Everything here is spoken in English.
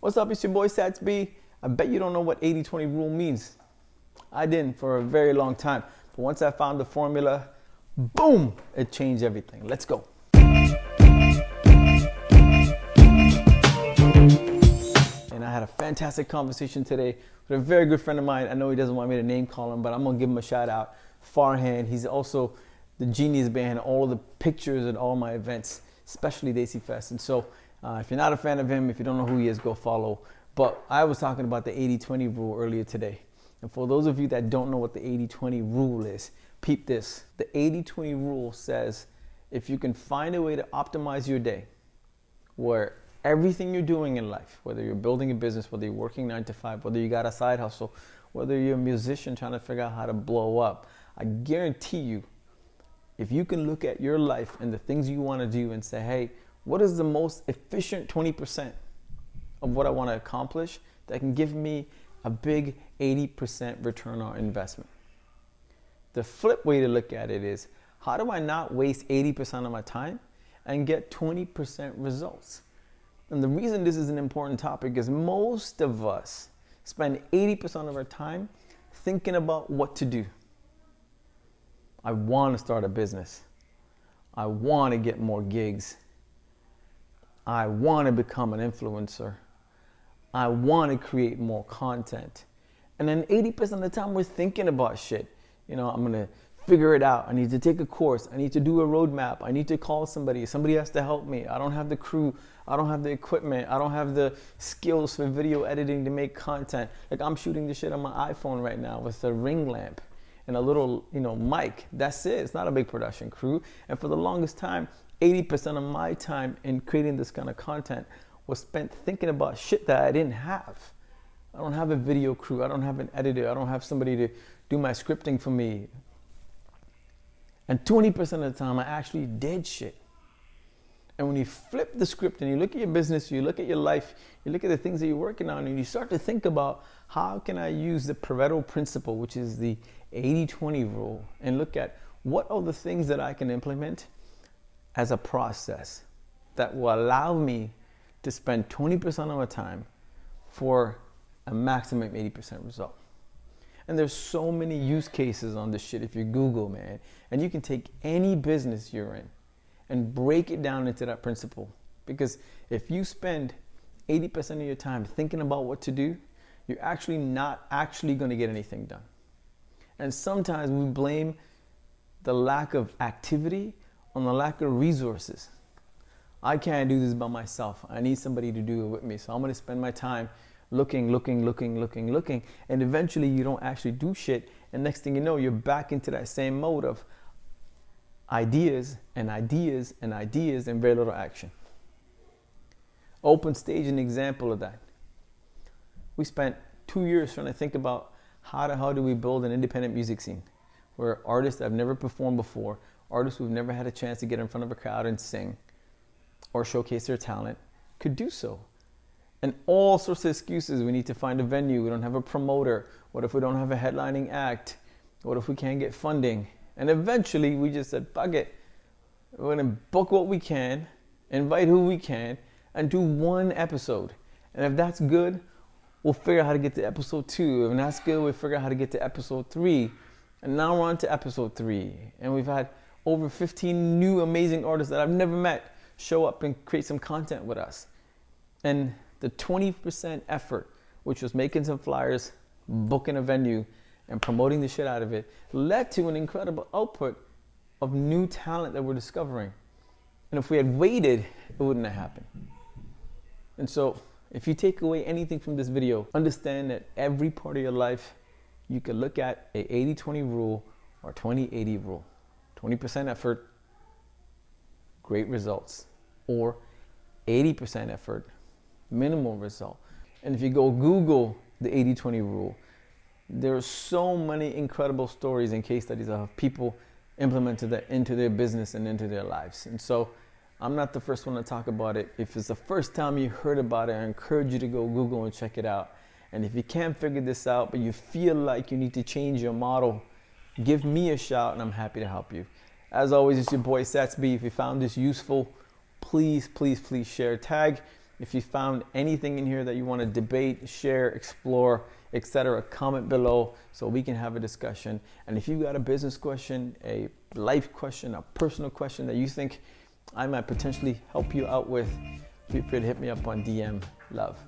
What's up, it's your boy Sats B. I bet you don't know what 80-20 rule means. I didn't for a very long time. But once I found the formula, boom, it changed everything. Let's go. And I had a fantastic conversation today with a very good friend of mine. I know he doesn't want me to name call him, but I'm gonna give him a shout out. Farhan, he's also the genius behind all of the pictures at all my events, especially Desi Fest. And so if you're not a fan of him, if you don't know who he is, go follow. But I was talking about the 80-20 rule earlier today. And for those of you that don't know what the 80-20 rule is, peep this. The 80-20 rule says if you can find a way to optimize your day where everything you're doing in life, whether you're building a business, whether you're working 9 to 5, whether you got a side hustle, whether you're a musician trying to figure out how to blow up, I guarantee you, if you can look at your life and the things you want to do and say, hey, what is the most efficient 20% of what I want to accomplish that can give me a big 80% return on investment? The flip way to look at it is, how do I not waste 80% of my time and get 20% results? And the reason this is an important topic is most of us spend 80% of our time thinking about what to do. I want to start a business. I want to get more gigs. I want to become an influencer. I want to create more content. And then 80% of the time we're thinking about shit. You know, I'm going to figure it out. I need to take a course. I need to do a roadmap. I need to call somebody. Somebody has to help me. I don't have the crew. I don't have the equipment. I don't have the skills for video editing to make content. Like, I'm shooting this shit on my iPhone right now with a ring lamp and a little, mic. That's it. It's not a big production crew. And for the longest time, 80% of my time in creating this kind of content was spent thinking about shit that I didn't have. I don't have a video crew. I don't have an editor. I don't have somebody to do my scripting for me. And 20% of the time, I actually did shit. And when you flip the script and you look at your business, you look at your life, you look at the things that you're working on, and you start to think about, how can I use the Pareto principle, which is the 80-20 rule, and look at what are the things that I can implement as a process that will allow me to spend 20% of my time for a maximum 80% result. And there's so many use cases on this shit if you Google, man. And you can take any business you're in and break it down into that principle. Because if you spend 80% of your time thinking about what to do, you're actually not actually going to get anything done. And sometimes we blame the lack of activity on the lack of resources. I can't do this by myself. I need somebody to do it with me. So I'm going to spend my time looking. And eventually you don't actually do shit. And next thing you know, you're back into that same mode of ideas and very little action. Open Stage, an example of that. We spent 2 years trying to think about how do we build an independent music scene where artists that have never performed before, artists who've never had a chance to get in front of a crowd and sing or showcase their talent could do so. And all sorts of excuses. We need to find a venue. We don't have a promoter. What if we don't have a headlining act? What if we can't get funding? And eventually we just said, fuck it. We're going to book what we can, invite who we can, and do one episode. And if that's good, we'll figure out how to get to episode 2. If that's good, we'll figure out how to get to episode 3. And now we're on to episode 3. And we've had over 15 new amazing artists that I've never met show up and create some content with us. And the 20% effort, which was making some flyers, booking a venue, and promoting the shit out of it, led to an incredible output of new talent that we're discovering. And if we had waited, it wouldn't have happened. And so, if you take away anything from this video, understand that every part of your life, you can look at a 80-20 rule or 20-80 rule. 20% effort, great results. Or 80% effort, minimal result. And if you go Google the 80-20 rule, there are so many incredible stories and case studies of people implemented that into their business and into their lives. And so I'm not the first one to talk about it. If it's the first time you heard about it, I encourage you to go Google and check it out. And if you can't figure this out, but you feel like you need to change your model, give me a shout and I'm happy to help you. As always, it's your boy Sats B. If you found this useful, please share. Tag If you found anything in here that you want to debate, share, explore, etc., comment below so we can have a discussion. And if you've got a business question, a life question, a personal question that you think I might potentially help you out with, feel free to hit me up on DM. Love.